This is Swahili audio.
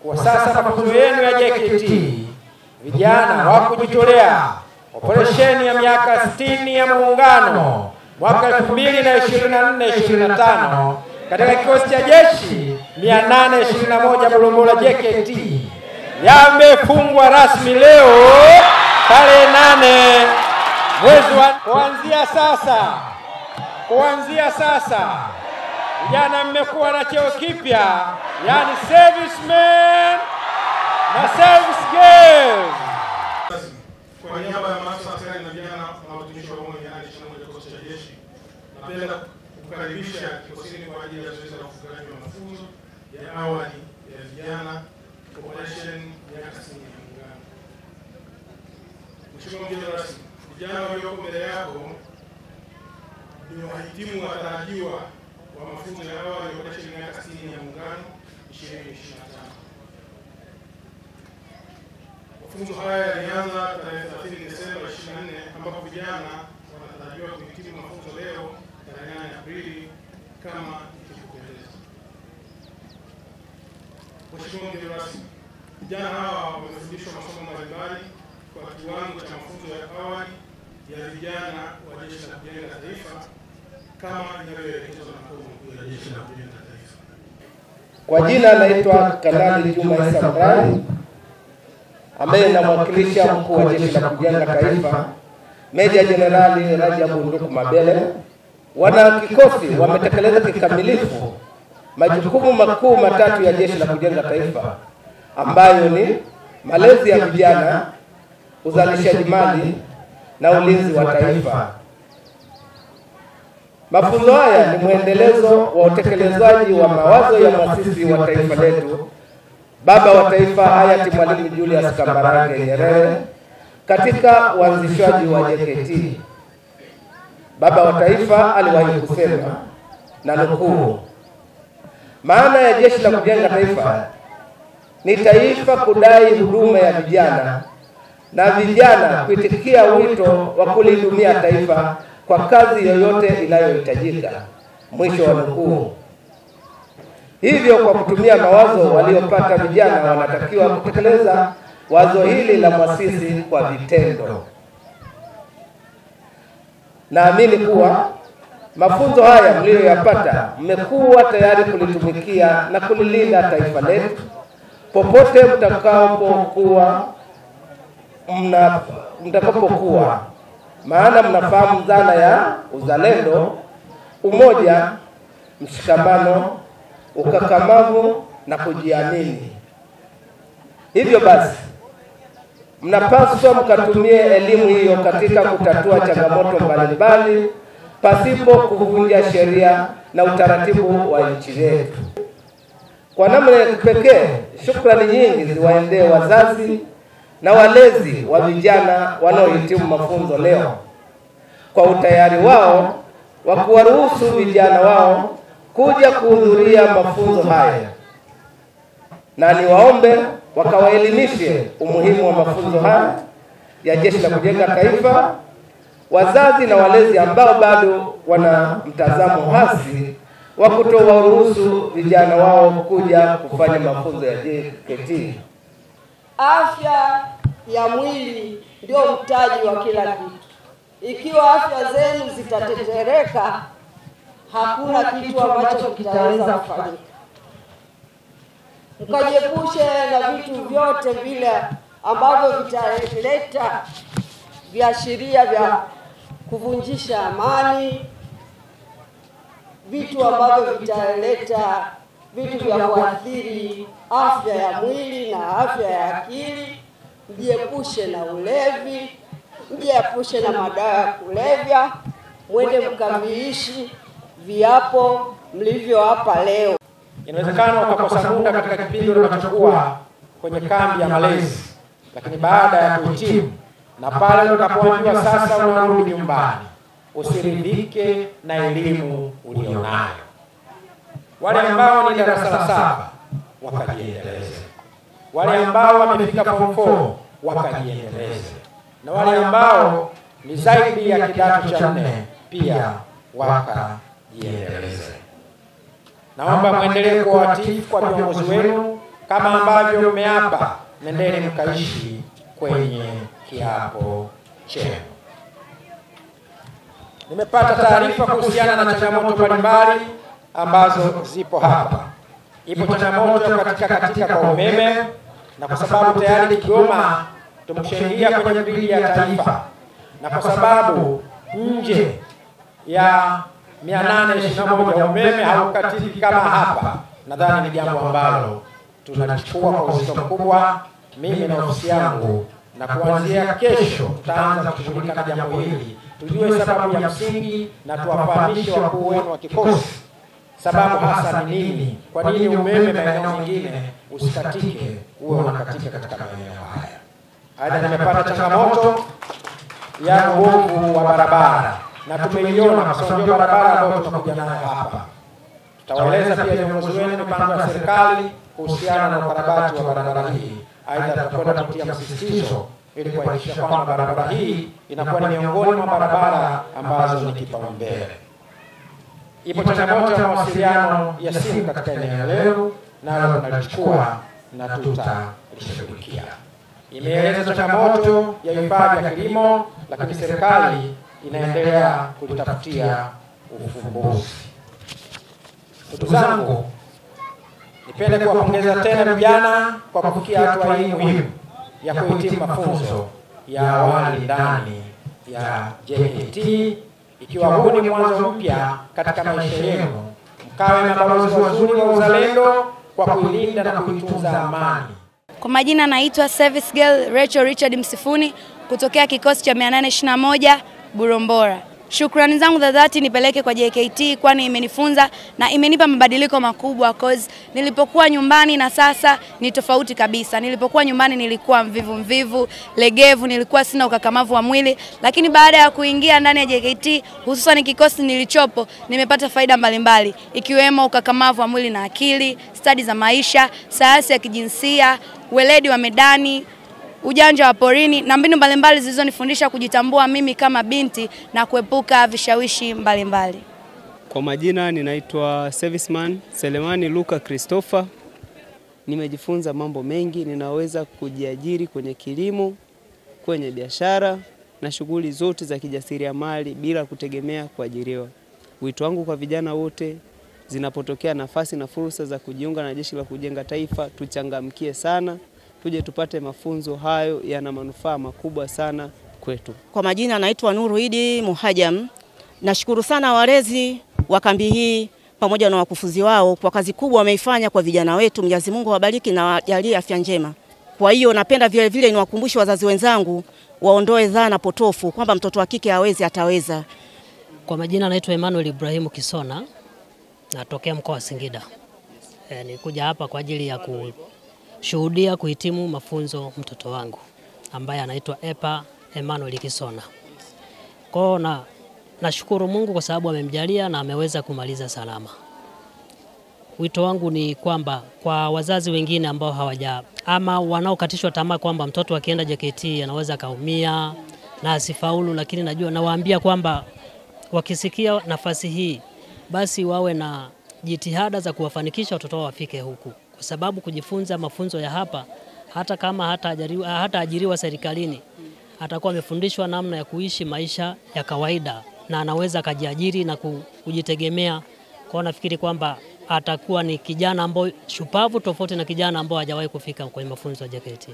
kwa sasa mafunzo yenu ya JKT vijana wa kujitolea operesheni ya miaka 60 ya Muungano mwaka 2024-2025 katika kikosi cha jeshi 821 Bulongola JKT yamefungwa rasmi leo tarehe 8 mwezi wa kuanzia sasa vijana mmekuwa na cheo kipya, yani servicemen na service girls. Kwa niaba ya maafisa wa serikali na vijana na watumishi wa umma 821 kikosi cha jeshi, napenda kukaribisha kikosini kwa ajili ya zoezi la ufungaji wa mafunzo ya awali ya vijana operation miaka 60 ya Muungano. Mheshimiwa mgeni rasmi, vijana walioko mbele yako ni wahitimu watarajiwa wa mafunzo ya awali ya operation miaka 60 ya Muungano 2025. Mafunzo haya yalianza tarehe 30 Desemba 2024 ambapo vijana wanatarajiwa kuhitimu mafunzo leo tarehe 8 Aprili kama ikivyopendeza. Mheshimiwa mgeni rasmi, vijana hawa wamefundishwa masomo mbalimbali kwa kiwango cha mafunzo ya awali ya vijana wa Jeshi la Kujenga Taifa kama inavyoelekezwa na Mkuu wa Jeshi la Kujenga Taifa. Kwa jina naitwa Kanali Juma Isa Mradi, ambaye namwakilisha Mkuu wa Jeshi la Kujenga Taifa Meja Jenerali Rajabu Nduku Mabele. Wana kikosi wametekeleza kikamilifu majukumu makuu matatu ya Jeshi la Kujenga Taifa ambayo ni malezi ya vijana, uzalishaji mali na ulinzi wa taifa. Mafunzo haya ni mwendelezo wa utekelezaji wa mawazo ya muasisi wa taifa letu, Baba wa Taifa hayati Mwalimu Julius Kambarage Nyerere katika uanzishwaji wa JKT. Baba wa Taifa aliwahi kusema, na nukuu, maana ya Jeshi la Kujenga Taifa ni taifa kudai huduma ya vijana na vijana kuitikia wito wa kulihudumia taifa kwa kazi yoyote inayohitajika, mwisho wa nukuu. Hivyo kwa kutumia mawazo waliopata vijana wanatakiwa kutekeleza wazo hili la muasisi kwa vitendo. Naamini kuwa mafunzo haya mliyoyapata mmekuwa tayari kulitumikia na kulilinda taifa letu popote mtakapokuwa, maana mnafahamu dhana ya uzalendo, umoja, mshikamano, ukakamavu na kujiamini. Hivyo basi mnapaswa mkatumie elimu hiyo katika kutatua changamoto mbalimbali pasipo kuvunja sheria na utaratibu wa nchi yetu. Kwa namna ya kipekee, shukrani nyingi ziwaendee wazazi na walezi wa vijana wanaohitimu mafunzo leo kwa utayari wao wa kuwaruhusu vijana wao kuja kuhudhuria mafunzo haya, na niwaombe wakawaelimishe umuhimu wa mafunzo haya ya Jeshi la Kujenga Taifa wazazi na walezi ambao bado wana mtazamo hasi wa kutowaruhusu vijana wao kuja kufanya mafunzo ya JKT. Afya ya mwili ndio mtaji wa kila kitu. Ikiwa afya zenu zitatetereka, hakuna kitu ambacho kitaweza kufanyika. Mkajiepushe na vitu vyote vile ambavyo vitaleta viashiria vya kuvunjisha amani, vitu ambavyo vitaleta vitu vya kuathiri afya ya mwili na afya ya akili. Mjiepushe na ulevi, mjiepushe na madawa ya kulevya, mwende mkamiishi viapo mlivyoapa leo. Inawezekana ukakosa muda katika kipindi unachokuwa kwenye kambi ya malezi, lakini baada ya kuhitimu na pale utakapoambiwa sasa unarudi nyumbani, usiridhike na elimu ulionayo. Wale ambao ni darasa la 7 wakajiendeleze, wale ambao wamefika form 4 wakajiendeleze, na wale ambao ni zaidi ya kidato cha 4 pia wakajiendeleze. Naomba muendelee kuwa watiifu kwa viongozi wenu kama ambavyo mmeapa, nendeni mkaishi kwenye kiapo chenu. Nimepata taarifa kuhusiana na changamoto mbalimbali ambazo zipo hapa. Ipo changamoto ya katika kwa umeme, na kwa sababu tayari Kigoma tumeshaingia kwenye gridi ya taifa, na kwa sababu nje ya 821 ya umeme haukatiki kama hapa, nadhani ni jambo ambalo tunalichukua kwa uzito mkubwa, mimi na ofisi yangu, na kuanzia kesho tutaanza kushughulika na jambo hili, tujue sababu ya msingi na tuwafahamishe wakuu wenu wa kikosi sababu hasa ni nini, kwa nini umeme maeneo mengine usikatike uwe unakatika katika maeneo haya. Aidha, nimepata changamoto ya ubovu wa barabara, na tumeiona kwa sababu ndio barabara ambayo tunakuja nayo hapa. Tutawaeleza pia viongozi wenu mipango ya serikali kuhusiana na ukarabati wa barabara hii. Aidha, tutakwenda kutia msisitizo ili kuhakikisha kwamba barabara hii inakuwa ni miongoni mwa barabara ambazo ni kipaumbele. Ipo changamoto ya mawasiliano ya simu katika eneo leo, nalo tunalichukua na tutalishughulikia. Imeeleza changamoto ya hifadhi ya kilimo, lakini serikali inaendelea kulitafutia ufumbuzi. Ndugu zangu, nipende kuwapongeza tena vijana kwa kufikia hatua hii muhimu ya kuhitimu mafunzo ya awali ndani ya JKT, ikiwa huu ni mwanzo mpya katika maisha yenu. Mkawe mabalozi wazuri wa uzalendo kwa kuilinda na kuitunza amani. Kwa majina naitwa Service Girl Rachel Richard Msifuni kutokea kikosi cha 821 Burombora. Shukrani zangu za dhati nipeleke kwa JKT, kwani imenifunza na imenipa mabadiliko makubwa, cause nilipokuwa nyumbani na sasa ni tofauti kabisa. Nilipokuwa nyumbani nilikuwa mvivu, legevu, nilikuwa sina ukakamavu wa mwili, lakini baada ya kuingia ndani ya JKT, hususan kikosi nilichopo, nimepata faida mbalimbali, ikiwemo ukakamavu wa mwili na akili, stadi za maisha, sayansi ya kijinsia, weledi wa medani, ujanja wa porini na mbinu mbalimbali zilizonifundisha kujitambua mimi kama binti na kuepuka vishawishi mbalimbali. Kwa majina ninaitwa Serviceman Selemani Luka Christopher. Nimejifunza mambo mengi, ninaweza kujiajiri kwenye kilimo, kwenye biashara na shughuli zote za kijasiriamali bila kutegemea kuajiriwa. Wito wangu kwa vijana wote, zinapotokea nafasi na fursa za kujiunga na Jeshi la Kujenga Taifa, tuchangamkie sana. Tuje tupate mafunzo hayo, yana manufaa makubwa sana kwetu. Kwa majina naitwa Nuru Idi Muhajam. Nashukuru sana walezi wa kambi hii pamoja na wakufunzi wao kwa kazi kubwa wameifanya kwa vijana wetu. Mwenyezi Mungu awabariki na wajalie afya njema. Kwa hiyo napenda vile vile niwakumbushe wazazi wenzangu waondoe dhana potofu kwamba mtoto wa kike hawezi, ataweza. Kwa majina naitwa Emmanuel Ibrahimu Kisona, natokea mkoa wa Singida. Nilikuja hapa kwa ajili ya kushuhudia kuhitimu mafunzo mtoto wangu ambaye anaitwa Epa Emmanuel Kisona. Kwa nashukuru Mungu kwa sababu amemjalia na ameweza kumaliza salama. Wito wangu ni kwamba kwa wazazi wengine ambao ama wanaokatishwa tamaa kwamba mtoto akienda JKT anaweza kaumia na asifaulu, lakini nawaambia kwamba wakisikia nafasi hii basi wawe na jitihada za kuwafanikisha watoto wao wafike huku, kwa sababu kujifunza mafunzo ya hapa, hata kama hata ajiriwa serikalini, atakuwa amefundishwa namna ya kuishi maisha ya kawaida na anaweza kajiajiri na kujitegemea. Kwa nafikiri kwamba atakuwa ni kijana ambaye shupavu tofauti na kijana ambaye hajawahi kufika kwenye mafunzo ya JKT.